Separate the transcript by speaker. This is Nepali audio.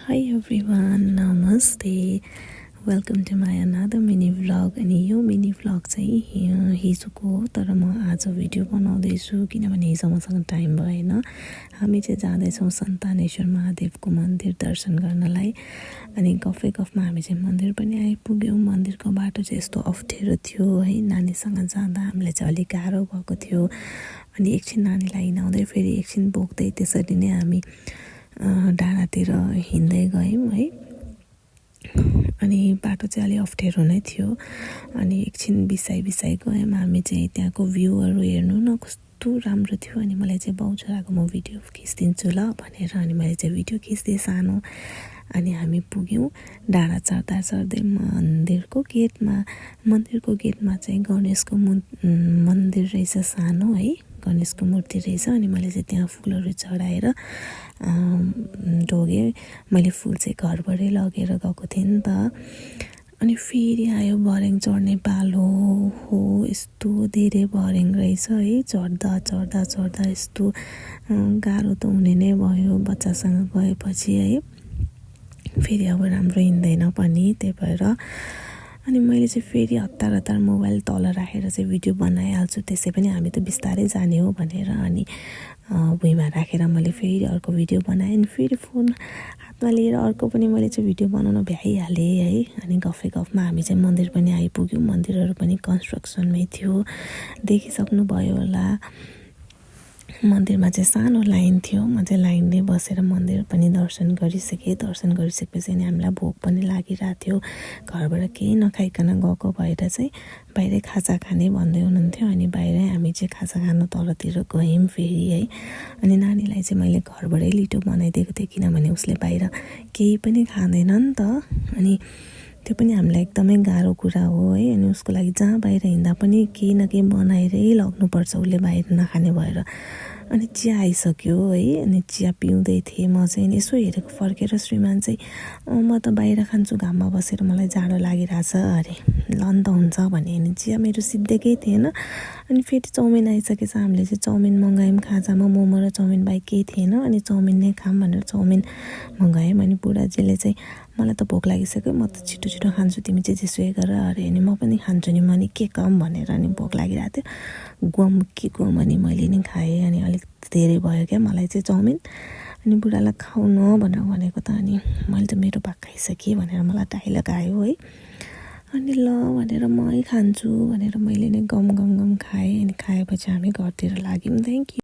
Speaker 1: Hi everyone, नमस्ते. Welcome to my another mini vlog. अनि यो मिनी भ्लग चाहिँ हिजोको हो, तर म आज भिडियो बनाउँदैछु किनभने हिजो मसँग टाइम भएन. हामी चाहिँ जाँदैछौँ सन्तानेश्वर महादेवको मन्दिर दर्शन गर्नलाई. अनि गफमा हामी चाहिँ मन्दिर पनि आइपुग्यौँ. मन्दिरको बाटो चाहिँ यस्तो अप्ठ्यारो थियो है, नानीसँग जाँदा हामीलाई चाहिँ अलिक गाह्रो भएको थियो. अनि एकछिन नानीलाई हिँडाउँदै फेरि एकछिन बोक्दै त्यसरी नै हामी डाँडातिर हिँड्दै गयौँ है. अनि बाटो चाहिँ अलि अप्ठ्यारो नै थियो. अनि एकछिन बिसाइ गयौँ हामी चाहिँ. त्यहाँको भ्यूहरू हेर्नु न कस्तो राम्रो थियो. अनि मलाई चाहिँ बाउचराको म भिडियो खिचिदिन्छु ल भनेर अनि मैले चाहिँ भिडियो खिच्दै सानो. अनि हामी पुग्यौँ. डाँडा चढ्दै मन्दिरको गेटमा चाहिँ गणेशको मन्दिर रहेछ सानो है, गणेशको मूर्ति रहेछ. अनि मैले चाहिँ त्यहाँ फुलहरू चढाएर ढोगेँ. मैले फुल चाहिँ घरबाटै लगेर गएको थिएँ नि त. अनि फेरि आयो भर्याङ चढ्ने पालो. हो यस्तो धेरै भर्याङ रहेछ है. चढ्दा यस्तो गाह्रो त हुने नै भयो बच्चासँग गएपछि है. फेरि अब राम्रो हिँड्दैन पनि, त्यही भएर अनि मैले चाहिँ फेरि हतार मोबाइल तल राखेर चाहिँ भिडियो बनाइहाल्छु, त्यसै पनि हामी त बिस्तारै जाने हो भनेर. अनि भुइँमा राखेर मैले फेरि अर्को भिडियो बनाएँ. अनि फेरि फोन हातमा लिएर अर्को पनि मैले चाहिँ भिडियो बनाउन भ्याइहालेँ है. अनि गफमा हामी चाहिँ मन्दिर पनि आइपुग्यौँ. मन्दिरहरू पनि कन्स्ट्रक्सनमै थियो, देखिसक्नुभयो होला. मन्दिरमा चाहिँ सानो लाइन थियो. म चाहिँ लाइनमै बसेर मन्दिर पनि दर्शन गरिसकेँ. दर्शन गरिसकेपछि अनि हामीलाई भोक पनि लागिरहेको थियो. घरबाट केही नखाइकन गएको भएर चाहिँ बाहिरै खाजा खाने भन्दै हुनुहुन्थ्यो. अनि बाहिरै हामी चाहिँ खाजा खानु तलतिर गयौँ फेरि है. अनि नानीलाई चाहिँ मैले घरबाटै लिटो बनाइदिएको थिएँ किनभने उसले बाहिर केही पनि खाँदैन नि त. अनि त्यो पनि हामीलाई एकदमै गाह्रो कुरा हो है. अनि उसको लागि जहाँ बाहिर हिँड्दा पनि केही न केही बनाएरै लग्नुपर्छ उसले बाहिर नखाने भएर. अनि चिया आइसक्यो है. अनि चिया पिउँदै थिएँ म चाहिँ. यसो हेरेको फर्केर श्रीमान चाहिँ म त बाहिर खान्छु घाममा बसेर, मलाई जाडो लागिरहेछ अरे. ल त हुन्छ भने. अनि चिया मेरो सिद्धेकै थिएन. अनि फेरि चाउमिन आइसकेछ. हामीले चाहिँ चाउमिन मगायौँ. खाजामा मोमो र चाउमिन बाहेक केही थिएन. अनि चाउमिन नै खाऊँ भनेर चाउमिन मगायौँ. अनि बुढाजीले चाहिँ मलाई त भोक लागिसक्यो, म त छिटो खान्छु, तिमी चाहिँ जेसुकै गर अरे. अनि म पनि खान्छु नि, म नि के कम भनेर. अनि भोक लागिरहेको थियो. गुम अनि मैले नि खाएँ. अनि अलिक धेरै भयो क्या मलाई चाहिँ चाउमिन. अनि बुढालाई खाऊ न भनेर भनेको त. अनि मैले त मेरो भाग खाइसकेँ भनेर मलाई डाइलग आयो है. अनि ल भनेर मै खान्छु भनेर मैले नै गम खाएँ. अनि खाएपछि हामी घरतिर लाग्यौँ. Thank you.